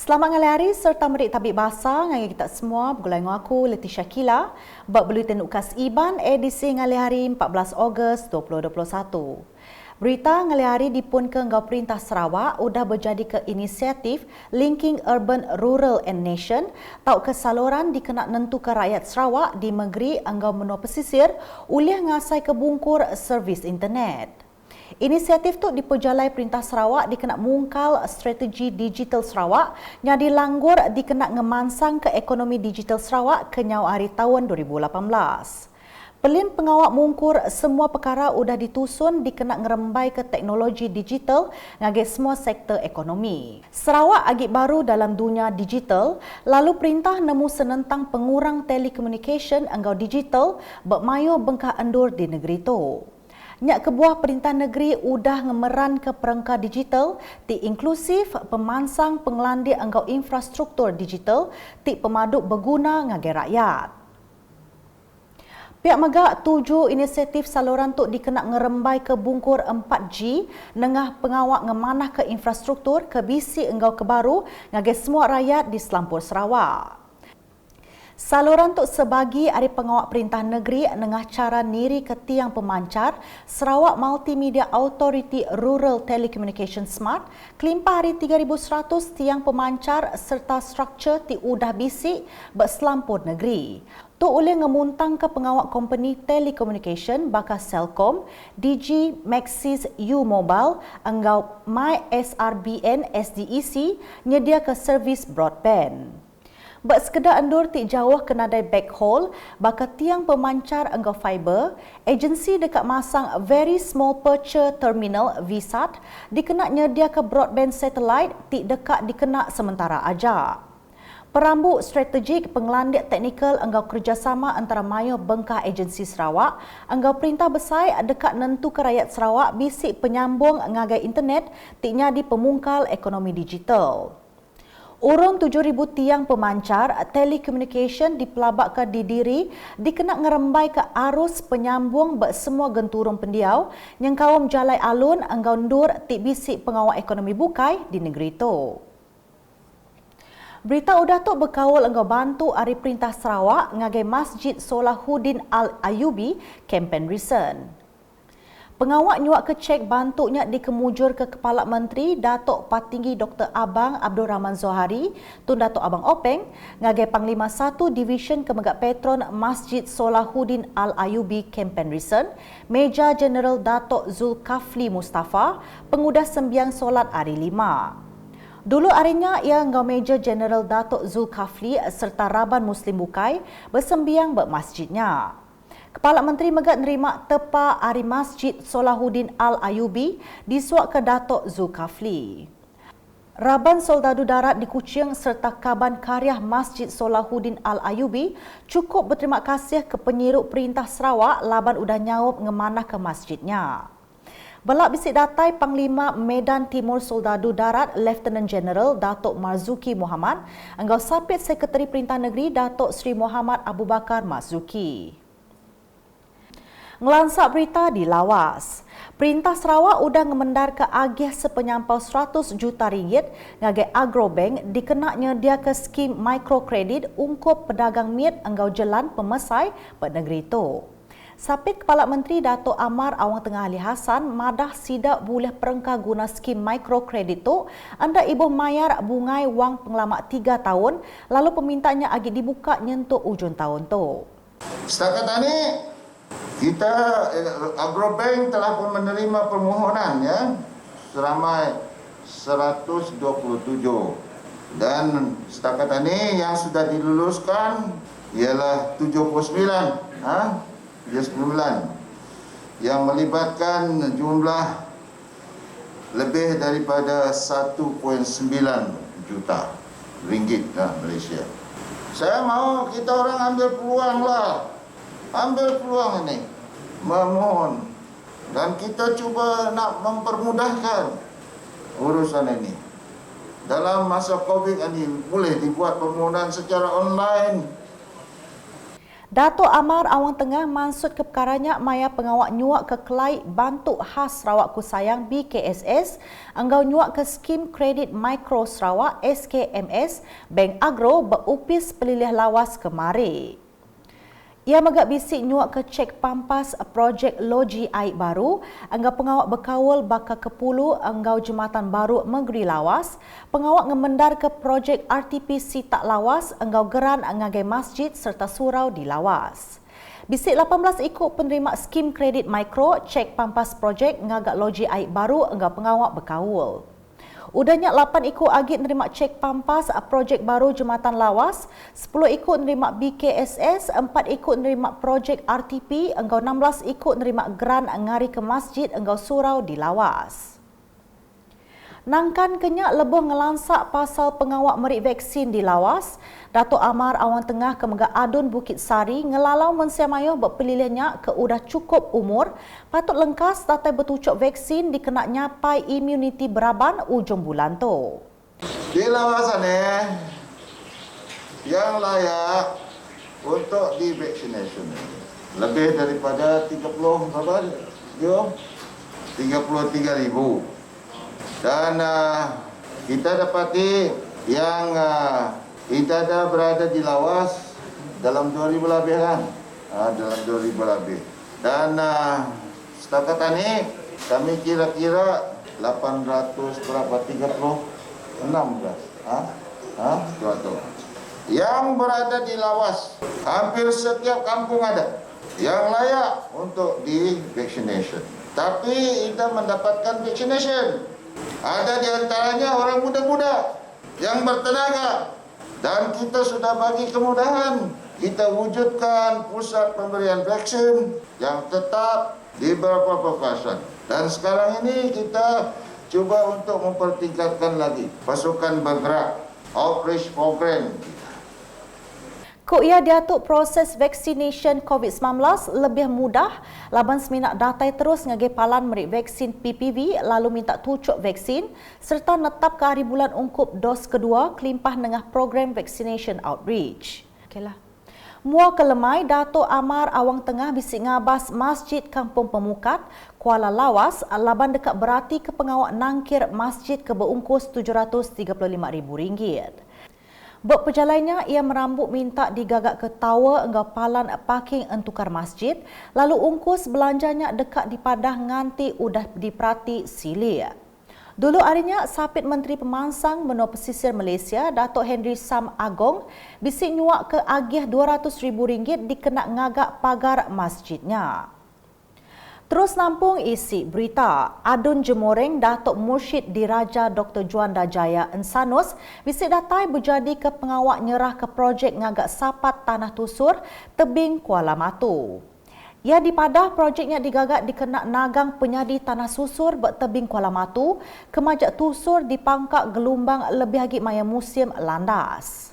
Selamat hari serta merik tabik bahasa dengan kita semua bergulai dengan aku Leticia Kila bab Buletin Ukas Iban edisi hari 14 Ogos 2021. Berita hari dipun ke Ngau Perintah Sarawak udah berjadi ke inisiatif Linking Urban, Rural and Nation tau ke saluran dikenak nentu ke rakyat Sarawak di negeri Ngau Menua Pesisir ulih ngasai ke bungkur servis internet. Inisiatif tu diperjalai Perintah Sarawak dikenak mungkal strategi digital Sarawak yang dilanggur dikenak ngemansang ke ekonomi digital Sarawak ke nyau hari tahun 2018. Pelin pengawak mungkur semua perkara udah ditusun dikenak ngerembai ke teknologi digital ngagih semua sektor ekonomi. Sarawak agak baru dalam dunia digital, lalu perintah nemu senentang pengurang telekomunikasi anggau digital bermayu bengkak endur di negeri tu. Nyak kebuah perintah negeri udah ngemeran ke perangkat digital, ti inklusif pemansang pengelandi anggau infrastruktur digital, ti pemaduk berguna ngagai rakyat. Pihak megak 7 inisiatif saluran tu dikenak ngerembai ke bungkur 4G, nengah pengawak ngemanah ke infrastruktur ke bisi anggau kebaru ngagai semua rakyat di Selampur Sarawak. Saluran tu sebagi hari pengawak perintah negeri nengah cara niri ke tiang pemancar Sarawak Multimedia Authority Rural Telecommunication Smart kelimpah hari 3,100 tiang pemancar serta struktur ti udah bisik berselampur negeri. Tu oleh ngemuntang ke pengawak company telekomunikasi bakas Celcom, Digi, Maxis, U Mobile, anggau MySRBN SDEC nyedia ke servis broadband. Bak sekedar endur tik jauh ke nadai backhaul, bakat tiang pemancar anggau fiber, agensi dekat masang Very Small Purchase Terminal VSAT dikenak nyedia ke broadband satellite tik dekat dikenak sementara aja. Perambut strategik pengelandik teknikal anggau kerjasama antara Mayo Bengkah Agensi Sarawak, anggau perintah besar dekat nentu ke rakyat Sarawak bisik penyambung ngagai internet tiknya di pemungkal ekonomi digital. Urung 7,000 tiang pemancar telekomunikasi dipelabak ke Didiri dikenak ngerembai ke arus penyambung bak semua genturung pendiau yang kaum jalai alun anggau ndur tik bisik pengawal ekonomi bukai di negeri tu. Berita udah tu berkawal anggau bantu Hari Perintah Sarawak ngagai Masjid Solahuddin Al-Ayubi kempen recent. Pengawak nyuak ke cek bantuknya dikemujur ke Kepala Menteri Datuk Patinggi Dr. Abang Abdul Rahman Zohari, Tun Datuk Abang Openg, ngagai Panglima 1 Division Kemegak Petron Masjid Solahuddin Al-Ayubi kempen recent, Meja Jeneral Datuk Zulkafli Mustafa, pengudah sembiang solat hari 5. Dulu harinya ia ngau Meja Jeneral Datuk Zulkafli serta Raban Muslim Bukai bersembiang bermasjidnya. Kepala Menteri Megat nerima tepa Hari Masjid Solahuddin Al-Ayubi disuak ke Datuk Zulkafli. Raban Soldadu Darat di Kuching serta Kaban Karyah Masjid Solahuddin Al-Ayubi cukup berterima kasih ke penyiruk Perintah Sarawak laban udah nyaup ngemanah ke masjidnya. Belak bisik datai Panglima Medan Timur Soldadu Darat Lieutenant General Datuk Marzuki Muhammad, anggau sapit Sekretari Perintah Negeri Datuk Seri Muhammad Abu Bakar Marzuki. Ngelansak berita di Lawas. Perintah Sarawak udah ngemendar ke agih sepenyampau 100 juta ringgit ngagai Agrobank dikenaknya dia ke skim mikrokredit ungkup pedagang miet anggau jelan pemesai pada negeri itu. Sapit Kepala Menteri Datuk Amar Awang Tengah Ali Hassan madah sidak boleh perengkah guna skim mikrokredit tu anda ibu mayar bungai wang pengelamak 3 tahun lalu permintaannya agi dibuka nyentuk ujung tahun tu. Setakat ini kita Agrobank telah pun menerima permohonan ya seramai 127 dan setakat ini yang sudah diluluskan ialah 79 yang melibatkan jumlah lebih daripada 1.9 juta ringgit Malaysia. Saya mahu kita orang ambil peluang lah. Ambil peluang ini, memohon dan kita cuba nak mempermudahkan urusan ini. Dalam masa COVID ini boleh dibuat permohonan secara online. Dato' Amar Awang Tengah mansut ke perkaranya maya pengawak nyuak ke kelai Bantuk Khas Sarawak Kusayang BKSS anggau nyuak ke skim kredit mikro Sarawak SKMS Bank Agro berupis pelilih lawas kemari. Ia megak bisik nyuak ke cek pampas projek loji air baru, anggau pengawak berkawal bakal kepulu anggau jematan baru Megeri Lawas, pengawak ngemendar ke projek RTPC tak lawas, anggau geran ngagai masjid serta surau di Lawas. Bisik 18 ikut penerima skim kredit mikro, cek pampas projek ngagak loji air baru, anggau pengawak berkawal. Udahnya 8 ikut agit nerima cek pampas projek baru Jematan Lawas, 10 ikut nerima BKSS, 4 ikut nerima projek RTP, enggau 16 ikut nerima geran ngari ke masjid enggau surau di Lawas. Nangkan kenyak lebih ngelansak pasal pengawak merik vaksin di Lawas, Dato' Amar Awang Tengah ke Megak Adun Bukit Sari ngelalau mensiamayuh berpilihnya ke udah cukup umur, patut lengkas datai bertucuk vaksin dikenak nyapai imuniti beraban ujung bulan tu. Di Lawasan yang layak untuk di vaccination lebih daripada 30 berapa? 33,000. Dan kita dapati yang kita dah berada di Lawas dalam 2,000 lebih kan? Dalam 2,000 lebih. Dan setakat ini kami kira-kira 800 berapa? 36. Yang berada di Lawas, hampir setiap kampung ada yang layak untuk di vaccination. Tapi kita mendapatkan vaccination. Ada di antaranya orang muda-muda yang bertenaga dan kita sudah bagi kemudahan. Kita wujudkan pusat pemberian vaksin yang tetap di beberapa kawasan. Dan sekarang ini kita cuba untuk mempertingkatkan lagi pasukan bergerak outreach program. Ko ia diatuk proses vaccination COVID-19 lebih mudah, laban seminak datai terus ngagai palan merik vaksin PPV lalu minta tucuk vaksin serta netap ke hari bulan ungkup dos kedua kelimpah nengah program vaccination outreach. Okeylah. Mua kelemai Dato' Amar Awang Tengah bisik ngabas Masjid Kampung Pemukat Kuala Lawas laban dekat berarti ke pengawak nangkir masjid ke berungkus RM735,000. Berperjalannya, ia merambut minta digagak ke tower enggau palan parking entukar masjid, lalu ungkus belanjanya dekat di Padah nganti udah diperati silia. Dulu harinya, Sapit Menteri Pemansang Benua Pesisir Malaysia, Datuk Henry Sam Agong, bisik nyuak ke agih RM200,000 dikenak ngagak pagar masjidnya. Terus nampung isi berita, Adun Jemoreng Datuk Mursyid Diraja Dr. Juanda Jaya Ensanus bisik datai berjadi ke pengawak nyerah ke projek ngagak sapat tanah tusur tebing Kuala Matu. Ia dipadah projeknya digagak dikenak nagang penyadi tanah susur bertebing Kuala Matu, kemajak tusur di pangkak gelombang lebih lagi maya musim landas.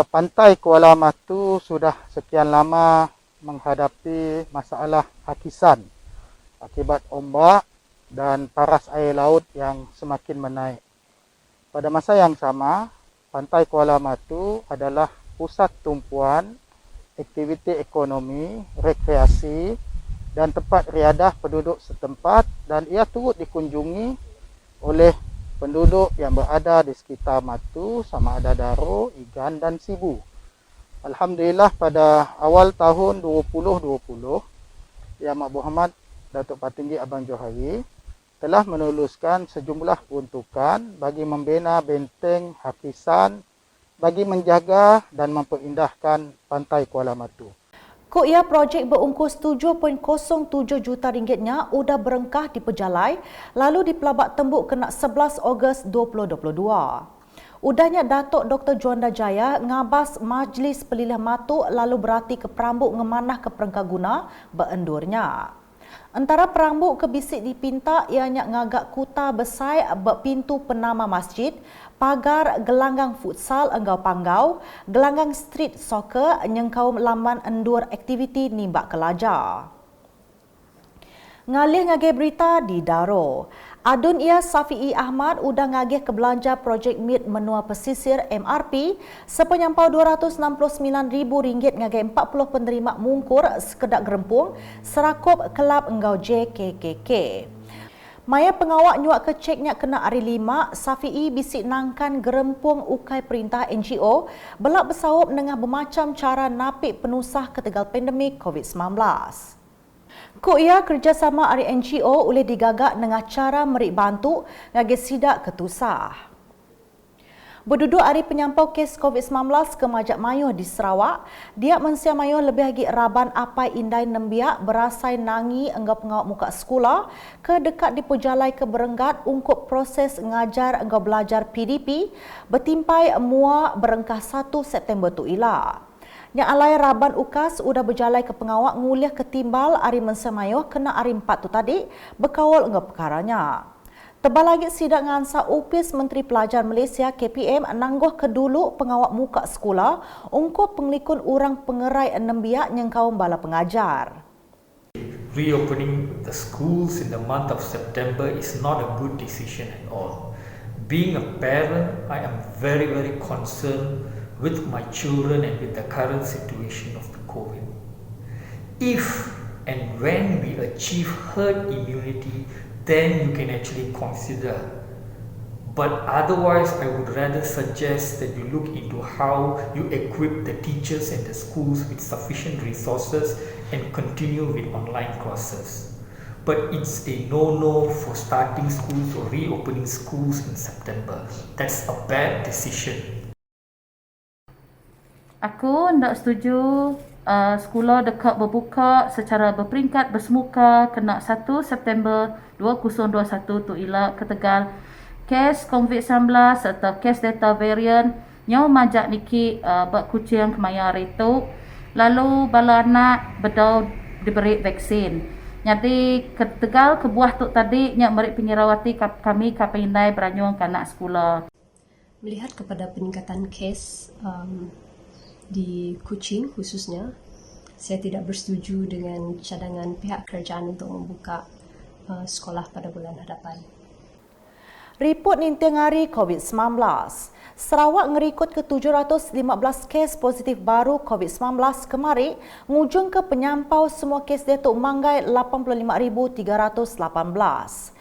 Pantai Kuala Matu sudah sekian lama menghadapi masalah hakisan akibat ombak dan paras air laut yang semakin menaik. Pada masa yang sama, Pantai Kuala Matu adalah pusat tumpuan aktiviti ekonomi, rekreasi dan tempat riadah penduduk setempat dan ia turut dikunjungi oleh penduduk yang berada di sekitar Matu sama ada Daro, Igan dan Sibu. Alhamdulillah pada awal tahun 2020, Yang Amat Berhormat Datuk Patinggi Abang Johari telah menuluskan sejumlah peruntukan bagi membina benteng hakisan bagi menjaga dan memperindahkan Pantai Kuala Matu. Ko ia projek berungkus RM7.07 juta ringgitnya udah berengkah di Pejalai lalu dipelabak tembuk kena 11 Ogos 2022. Udahnya Datuk Dr. Juanda Jaya ngabas Majlis Pelilih Matu lalu berarti ke perambuk ngemanah ke perengkaguna berendurnya. Antara perambuk ke bisik dipinta ianya ngagak kuta besai berpintu penama masjid, pagar gelanggang futsal enggau panggau, gelanggang street soccer nyengkau laman endur aktiviti nimbak kelajar. Ngalih ngagih berita di Daro. Adun Ia Safi'i Ahmad udah ngagih ke belanja projek MIT Menua Pesisir MRP sepenyampau RM269,000 ngagih 40 penerima mungkur sekedak gerempung serakup kelab enggau JKKK. Maya pengawak nyuak ke ceknya kena hari 5, Safi'i bisik nangkan gerempung ukai perintah NGO belak bersaup dengan bermacam cara napik penusah ketegal pandemik COVID-19. Ku ia kerjasama dari NGO boleh digagak dengan cara merik bantu ngagih sidak ketusah. Berduduk hari penyampau kes COVID-19 ke Majak Mayuh di Sarawak, dia mensia Mayuh lebih lagi raban apai indai nembiak berasai nangi enggau pengawak muka sekolah ke dekat di Pujalai ke Berenggat untuk proses ngajar enggau belajar PDP bertimpai mua berengkah 1 September tu ila. Yang alai raban ukas udah berjalai ke pengawak nguliah ketimbal hari mensia Mayuh kena hari 4 tu tadi berkawal enggau perkaranya. Tebal lagi sidak ngansa Opis Menteri Pelajar Malaysia KPM nangguh kedulu pengawak muka sekolah untuk penglikun orang pengerai nembiak yang kaum bala pengajar. Reopening the schools in the month of September is not a good decision at all. Being a parent, I am very concerned with my children and with the current situation of the COVID. If and when we achieve herd immunity, then you can actually consider. But otherwise, I would rather suggest that you look into how you equip the teachers and the schools with sufficient resources and continue with online classes. But it's a no-no for starting schools or reopening schools in September. That's a bad decision. Aku tidak setuju sekolah dekat berbuka secara berperingkat bersemuka kena 1 September 2021 tu ialah ketegal kes COVID-19 atau kes Delta variant yang majak niki buat kucing kemaya retuk lalu bala anak bedau diberi vaksin. Jadi ketegal kebuah tu tadi nyak merik pengirawati kami kapinai beranyung kanak sekolah. Melihat kepada peningkatan kes di Kuching khususnya, saya tidak bersetuju dengan cadangan pihak kerajaan untuk membuka sekolah pada bulan hadapan. Report nintiang hari COVID-19. Sarawak ngerikut ke 715 kes positif baru COVID-19 kemarin, ngujung ke penyampau semua kes Datuk Manggai 85,318.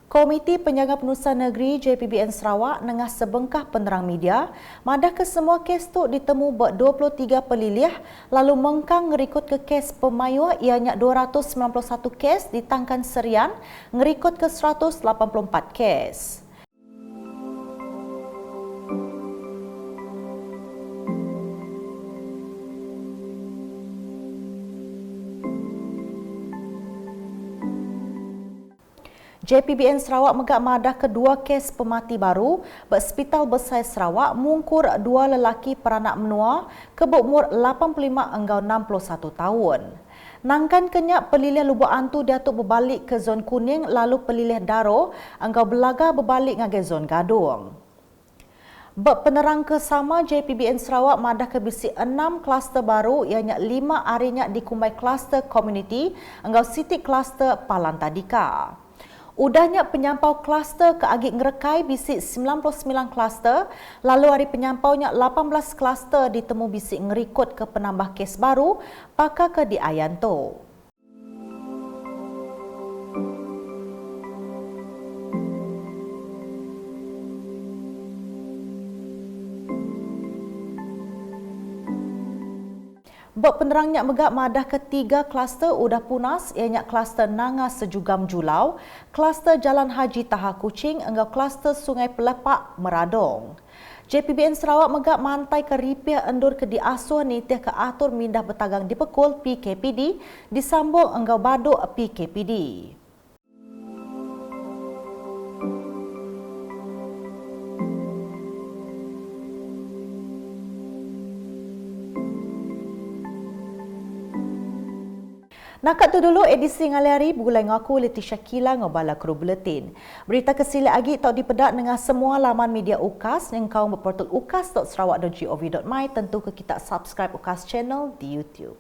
Komiti Penjaga Penusa Negeri JPBN Sarawak nengah sebengkah penerang media madah ke semua kes tu ditemu ber 23 pelilih lalu mengkang ngerikut ke kes pemayuh ianya 291 kes ditangkan serian ngerikut ke 184 kes. JPBN Sarawak megak madah kedua kes pemati baru berhospital besar Sarawak mungkur dua lelaki peranak menua ke berumur 85 hingga 61 tahun. Nangkan kenyak pelilih lubuk antu Datuk berbalik ke zon kuning lalu pelilih Daro hingga belaga berbalik ngagai zon Gadung. Penerang kesama JPBN Sarawak madah ke bisi 6 kluster baru ianya 5 harinya dikumbai kluster community hingga City kluster Palantadika. Udahnya penyampau kluster ke Agik Ngerekai bisik 99 kluster, lalu hari penyampaunya 18 kluster ditemu bisik ngerikut ke penambah kes baru pakar ke di Ayanto. Penerangnya megak madah ketiga kluster udah punas ianya kluster Nanga Sejugam Julau, kluster Jalan Haji Taha Kuching hingga kluster Sungai Pelepak Meradong. JPBN Sarawak megak mantai ke ripih endur ke diasuh nitih ke atur mindah bertagang di Pekul PKPD disambung hingga baduk PKPD. Nakat tu dulu edisi ngali hari bergulai ngaku Leticia Kila ngobala kru buletin. Berita kesila lagi tak dipedak dengan semua laman media UKAS yang kau berportal ukas.sarawak.gov.my tentu ke kita subscribe UKAS channel di YouTube.